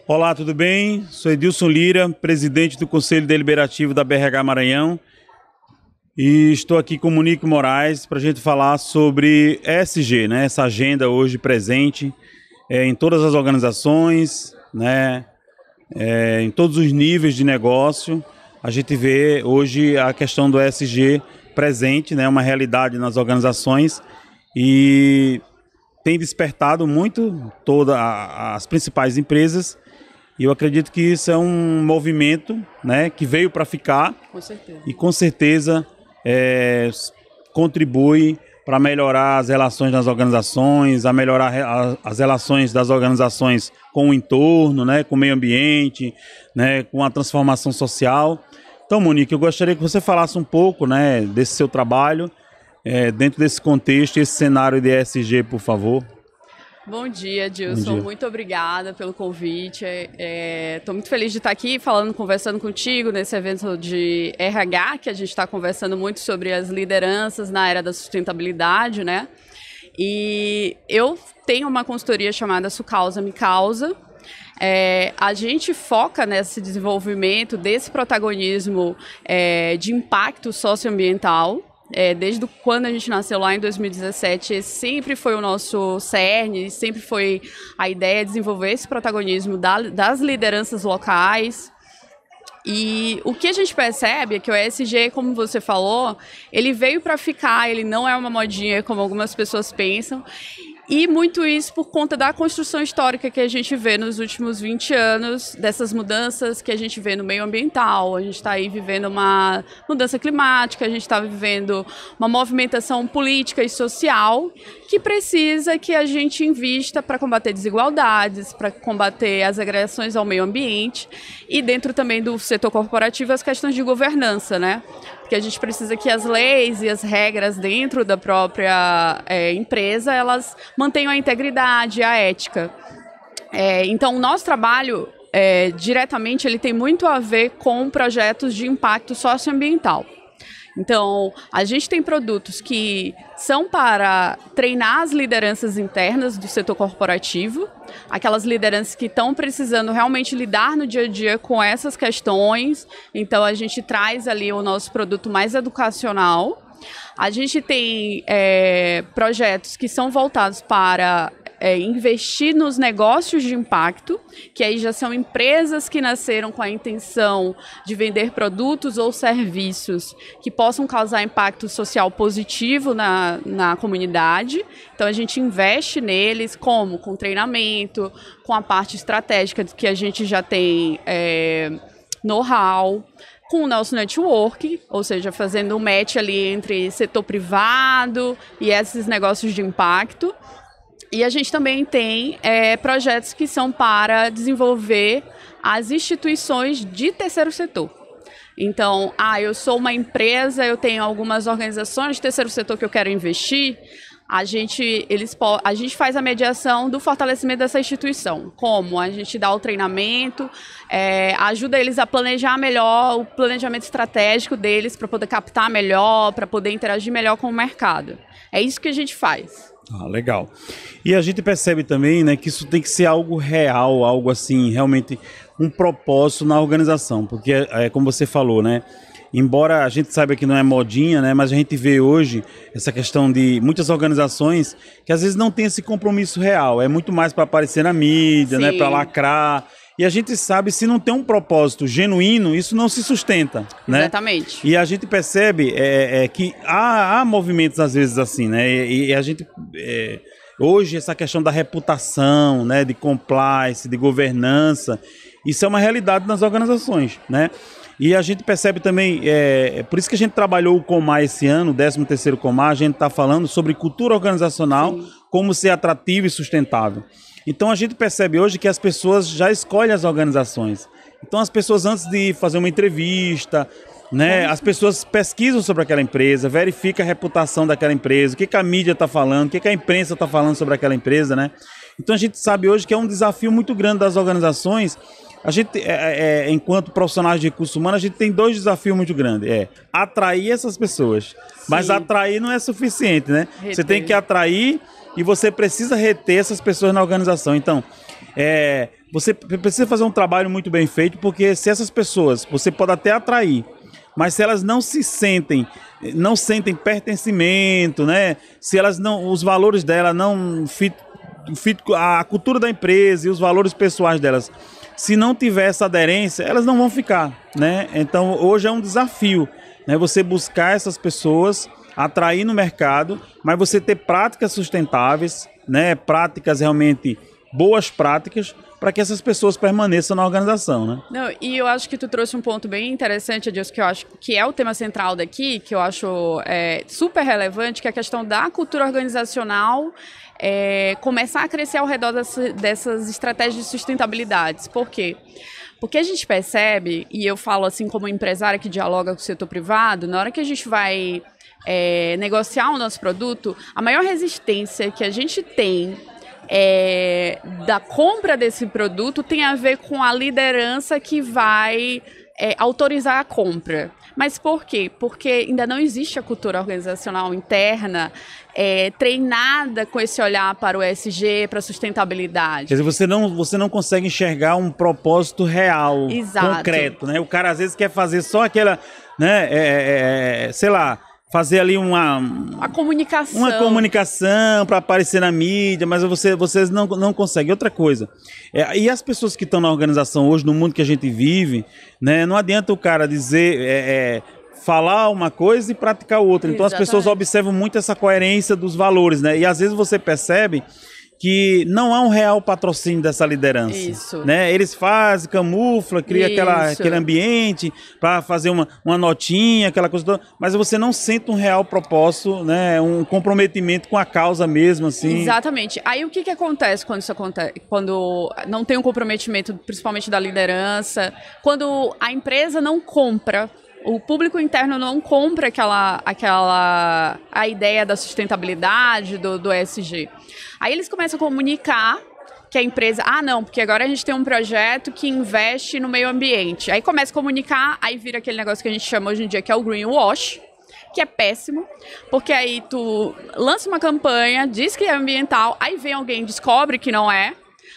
Olá, tudo bem? Sou Edilson Lira, presidente do Conselho Deliberativo da BRH Maranhão, e estou aqui com Monique Moraes para a gente falar sobre ESG, né? Essa agenda hoje presente em todas as organizações, né? Em todos os níveis de negócio. A gente vê hoje a questão do ESG presente, né? Uma realidade nas organizações e tem despertado muito todas as principais empresas. E eu acredito que isso é um movimento, né, que veio para ficar. Com certeza. E com certeza contribui para melhorar as relações nas organizações, a melhorar as relações das organizações com o entorno, né, com o meio ambiente, né, com a transformação social. Então, Monique, eu gostaria que você falasse um pouco, né, desse seu trabalho, dentro desse contexto, esse cenário de ESG, por favor. Bom dia, Dilson. Muito obrigada pelo convite. Estou muito feliz de estar aqui conversando contigo nesse evento de RH, que a gente está conversando muito sobre as lideranças na era da sustentabilidade, né? E eu tenho uma consultoria chamada Sucausa Me Causa. A gente foca nesse desenvolvimento desse protagonismo de impacto socioambiental. Desde quando a gente nasceu lá em 2017, esse sempre foi o nosso cerne, sempre foi a ideia de desenvolver esse protagonismo das lideranças locais. E o que a gente percebe é que o ESG, como você falou, ele veio para ficar, ele não é uma modinha como algumas pessoas pensam. E muito isso por conta da construção histórica que a gente vê nos últimos 20 anos, dessas mudanças que a gente vê no meio ambiental. A gente está aí vivendo uma mudança climática, a gente está vivendo uma movimentação política e social que precisa que a gente invista para combater desigualdades, para combater as agressões ao meio ambiente e dentro também do setor corporativo as questões de governança, né? Porque a gente precisa que as leis e as regras dentro da própria empresa, elas mantenham a integridade e a ética. Então, o nosso trabalho, diretamente, ele tem muito a ver com projetos de impacto socioambiental. Então, a gente tem produtos que são para treinar as lideranças internas do setor corporativo, aquelas lideranças que estão precisando realmente lidar no dia a dia com essas questões. Então, a gente traz ali o nosso produto mais educacional. A gente tem projetos que são voltados para investir nos negócios de impacto, que aí já são empresas que nasceram com a intenção de vender produtos ou serviços que possam causar impacto social positivo na comunidade. Então, a gente investe neles como? Com treinamento, com a parte estratégica que a gente já tem know-how, com o nosso network, ou seja, fazendo um match ali entre setor privado e esses negócios de impacto. E a gente também tem projetos que são para desenvolver as instituições de terceiro setor. Então, eu sou uma empresa, eu tenho algumas organizações de terceiro setor que eu quero investir. A gente faz a mediação do fortalecimento dessa instituição. Como? A gente dá o treinamento, ajuda eles a planejar melhor o planejamento estratégico deles para poder captar melhor, para poder interagir melhor com o mercado. É isso que a gente faz. Legal. E a gente percebe também, né, que isso tem que ser algo real, algo assim, realmente um propósito na organização, porque como você falou, né, embora a gente saiba que não é modinha, né, mas a gente vê hoje essa questão de muitas organizações que às vezes não tem esse compromisso real, é muito mais para aparecer na mídia, né, para lacrar. E a gente sabe, se não tem um propósito genuíno, isso não se sustenta, né? Exatamente. E a gente percebe que há movimentos, às vezes, assim, né? E a gente... hoje, essa questão da reputação, né? De compliance, de governança, isso é uma realidade nas organizações, né? E a gente percebe também, por isso que a gente trabalhou o Comar esse ano, o 13º Comar, a gente está falando sobre cultura organizacional, como ser atrativo e sustentável. Então, a gente percebe hoje que as pessoas já escolhem as organizações. Então, as pessoas, antes de fazer uma entrevista, né, as pessoas pesquisam sobre aquela empresa, verificam a reputação daquela empresa, o que a mídia está falando, o que a imprensa está falando sobre aquela empresa, né? Então, a gente sabe hoje que é um desafio muito grande das organizações. A gente, enquanto profissionais de recursos humanos, a gente tem dois desafios muito grandes. Atrair essas pessoas. Sim. Mas atrair não é suficiente, né? Reter. Você tem que atrair e você precisa reter essas pessoas na organização. Então, Você precisa fazer um trabalho muito bem feito, porque se essas pessoas, você pode até atrair, mas se elas não sentem pertencimento, né? Se elas não, os valores dela não a cultura da empresa e os valores pessoais delas, se não tiver essa aderência, elas não vão ficar, né? Então hoje é um desafio, né? Você buscar essas pessoas, atrair no mercado, mas você ter práticas sustentáveis, né? Práticas realmente boas práticas, para que essas pessoas permaneçam na organização, né? Não, e eu acho que tu trouxe um ponto bem interessante, Adilson, que eu acho que é o tema central daqui, que eu acho super relevante, que é a questão da cultura organizacional começar a crescer ao redor dessas estratégias de sustentabilidade. Por quê? Porque a gente percebe, e eu falo assim como empresária que dialoga com o setor privado, na hora que a gente vai negociar o nosso produto, a maior resistência que a gente tem da compra desse produto tem a ver com a liderança que vai autorizar a compra. Mas por quê? Porque ainda não existe a cultura organizacional interna treinada com esse olhar para o ESG, para a sustentabilidade. Quer dizer, você não consegue enxergar um propósito real, exato, concreto, né? O cara às vezes quer fazer só aquela, né, sei lá, fazer ali uma comunicação para aparecer na mídia, mas vocês não conseguem. Outra coisa, e as pessoas que estão na organização hoje, no mundo que a gente vive, né, não adianta o cara dizer, falar uma coisa e praticar outra. Então exatamente, as pessoas observam muito essa coerência dos valores, né? E às vezes você percebe que não há um real patrocínio dessa liderança. Isso. Né? Eles fazem, camufla, cria aquele ambiente para fazer uma notinha, aquela coisa toda, mas você não sente um real propósito, né? Um comprometimento com a causa mesmo, assim. Exatamente. Aí o que acontece quando isso acontece? Quando não tem um comprometimento, principalmente da liderança, quando a empresa não compra, o público interno não compra a ideia da sustentabilidade, do ESG. Aí eles começam a comunicar que a empresa, não, porque agora a gente tem um projeto que investe no meio ambiente. Aí começa a comunicar, aí vira aquele negócio que a gente chama hoje em dia, que é o greenwash, que é péssimo, porque aí tu lança uma campanha, diz que é ambiental, aí vem alguém, descobre que não é,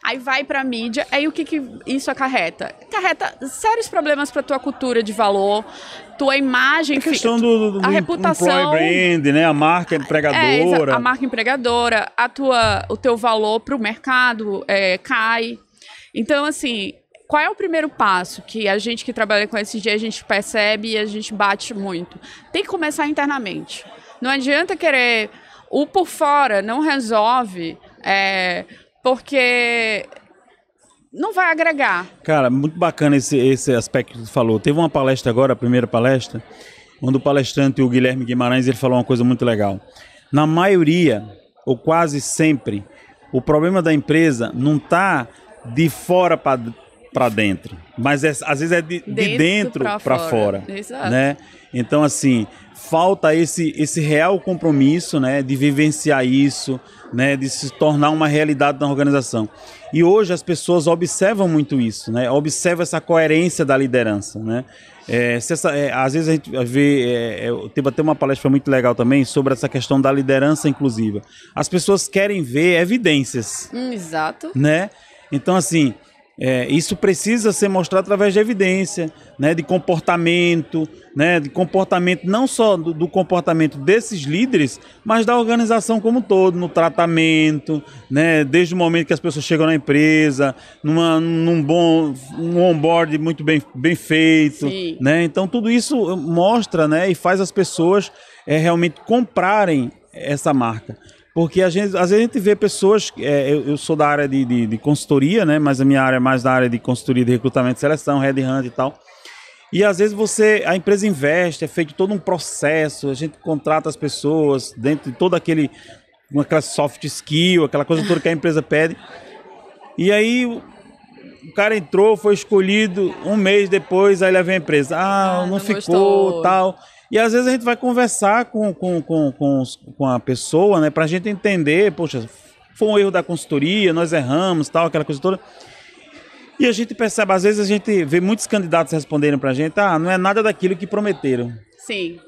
aí vai para a mídia, aí o que isso acarreta? Acarreta sérios problemas para tua cultura de valor, tua imagem, a questão a reputação, brand, né? A marca empregadora. A marca empregadora, o teu valor para o mercado cai. Então, assim, qual é o primeiro passo que a gente que trabalha com ESG, a gente percebe e a gente bate muito? Tem que começar internamente. Não adianta querer... O por fora não resolve... porque não vai agregar. Cara, muito bacana esse aspecto que tu falou. Teve uma palestra agora, a primeira palestra, onde o palestrante, o Guilherme Guimarães, ele falou uma coisa muito legal. Na maioria, ou quase sempre, o problema da empresa não está de fora para dentro, mas às vezes é de dentro para fora. Exato. Né? Então, assim, falta esse real compromisso, né, de vivenciar isso, né, de se tornar uma realidade na organização. E hoje as pessoas observam muito isso, né, observam essa coerência da liderança, né. Às vezes a gente vê, teve até uma palestra muito legal também sobre essa questão da liderança inclusiva. As pessoas querem ver evidências. Exato. Né? Então, assim, isso precisa ser mostrado através de evidência, né, de comportamento não só do comportamento desses líderes, mas da organização como um todo, no tratamento, né, desde o momento que as pessoas chegam na empresa, um onboard muito bem feito, né, então tudo isso mostra, né, e faz as pessoas realmente comprarem essa marca. Porque às vezes a gente vê pessoas, eu sou da área de consultoria, né? Mas a minha área é mais da área de consultoria de recrutamento e seleção, headhunt e tal. E às vezes a empresa investe, é feito todo um processo, a gente contrata as pessoas dentro de todo aquela soft skill, aquela coisa toda que a empresa pede. E aí o cara entrou, foi escolhido, um mês depois, aí ele vem a empresa. Não ficou, gostou. Tal. E às vezes a gente vai conversar com a pessoa, né, pra gente entender, poxa, foi um erro da consultoria, nós erramos, tal, aquela coisa toda. E a gente percebe, às vezes a gente vê muitos candidatos responderem pra gente, não é nada daquilo que prometeram. Sim.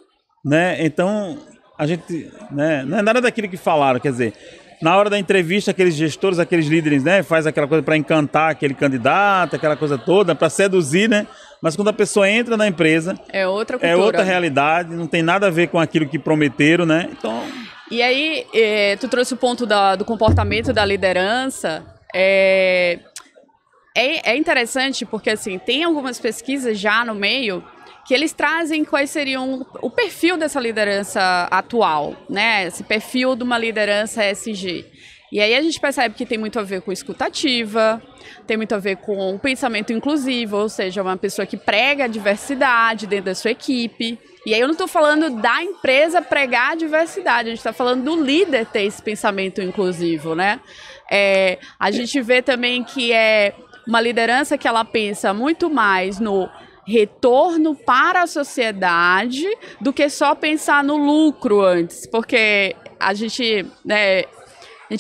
Né? Então, a gente, né, não é nada daquilo que falaram, quer dizer, na hora da entrevista, aqueles gestores, aqueles líderes, né, faz aquela coisa para encantar aquele candidato, aquela coisa toda, para seduzir, né? Mas quando a pessoa entra na empresa, é outra cultura, é outra realidade, não tem nada a ver com aquilo que prometeram, né? Então... E aí, tu trouxe o ponto do comportamento da liderança. É interessante porque, assim, tem algumas pesquisas já no meio que eles trazem quais seriam o perfil dessa liderança atual, né? Esse perfil de uma liderança ESG. E aí a gente percebe que tem muito a ver com escutativa, tem muito a ver com o pensamento inclusivo, ou seja, uma pessoa que prega a diversidade dentro da sua equipe. E aí eu não estou falando da empresa pregar a diversidade, a gente está falando do líder ter esse pensamento inclusivo, né? A gente vê também que é uma liderança que ela pensa muito mais no retorno para a sociedade do que só pensar no lucro antes, porque a gente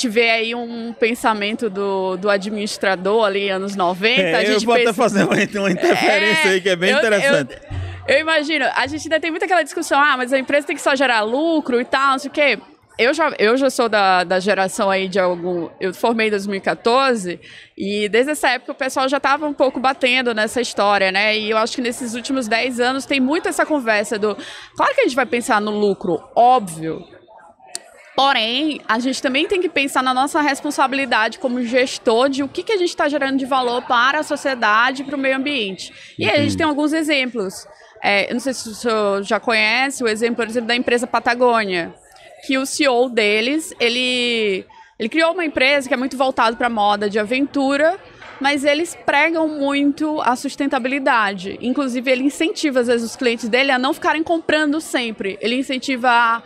vê aí um pensamento do administrador ali, anos 90. Eu vou até fazer uma interferência aí que é bem interessante. Eu imagino, a gente ainda tem muita aquela discussão, mas a empresa tem que só gerar lucro e tal, não sei o quê. Eu já sou da geração aí de algum... Eu formei em 2014 e desde essa época o pessoal já estava um pouco batendo nessa história, né? E eu acho que nesses últimos 10 anos tem muito essa conversa do... Claro que a gente vai pensar no lucro, óbvio. Porém, a gente também tem que pensar na nossa responsabilidade como gestor de o que a gente está gerando de valor para a sociedade e para o meio ambiente. E aí a gente tem alguns exemplos. Eu não sei se o senhor já conhece o exemplo, por exemplo, da empresa Patagônia, que o CEO deles, ele criou uma empresa que é muito voltada para moda de aventura, mas eles pregam muito a sustentabilidade. Inclusive, ele incentiva, às vezes, os clientes dele a não ficarem comprando sempre. Ele incentiva a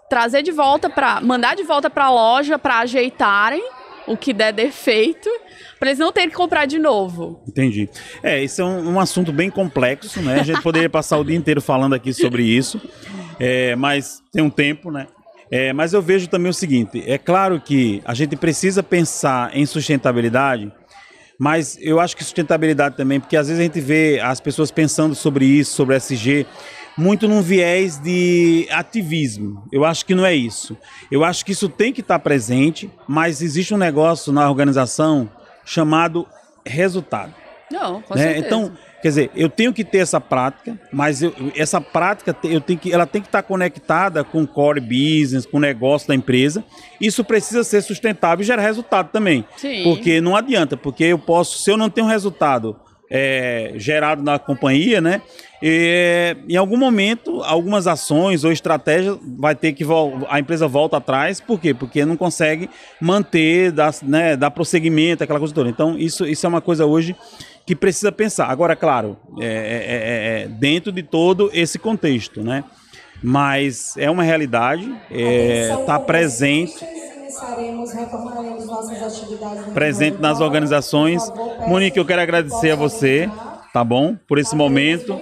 trazer de volta, mandar de volta para a loja para ajeitarem o que der defeito, para eles não terem que comprar de novo. Entendi. Isso é um assunto bem complexo, né? A gente poderia passar o dia inteiro falando aqui sobre isso, mas tem um tempo, né? Mas eu vejo também o seguinte, é claro que a gente precisa pensar em sustentabilidade, mas eu acho que sustentabilidade também, porque às vezes a gente vê as pessoas pensando sobre isso, sobre SG, muito num viés de ativismo. Eu acho que não é isso. Eu acho que isso tem que estar presente, mas existe um negócio na organização chamado resultado. Não, com certeza. Então, quer dizer, eu tenho que ter essa prática, mas essa prática ela tem que estar conectada com o core business, com o negócio da empresa. Isso precisa ser sustentável e gerar resultado também. Sim. Porque não adianta, porque se eu não tenho resultado gerado na companhia, né? Em algum momento, algumas ações ou estratégias vai ter que a empresa volta atrás. Por quê? Porque não consegue manter, dar prosseguimento, aquela coisa toda. Então, isso é uma coisa hoje que precisa pensar. Agora, claro, dentro de todo esse contexto, né? Mas é uma realidade, está presente. Presente nas organizações. Monique, eu quero agradecer a você, tá bom? Por esse momento.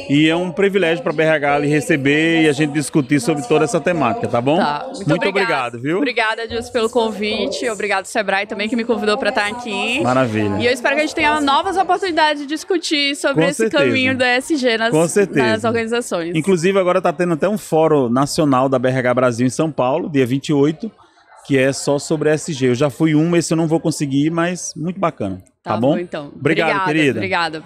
E é um privilégio para a BRH lhe receber e a gente discutir sobre toda essa temática, tá bom? Tá. Muito obrigado, viu? Obrigada, Adilson, pelo convite. Obrigado, Sebrae, também, que me convidou para estar aqui. Maravilha. E eu espero que a gente tenha novas oportunidades de discutir sobre esse caminho do ESG nas organizações. Inclusive, agora está tendo até um fórum nacional da BRH Brasil em São Paulo, dia 28, que é só sobre ESG. Eu já fui esse eu não vou conseguir ir, mas muito bacana. Tá bom? Então. Obrigado, querida. Obrigada.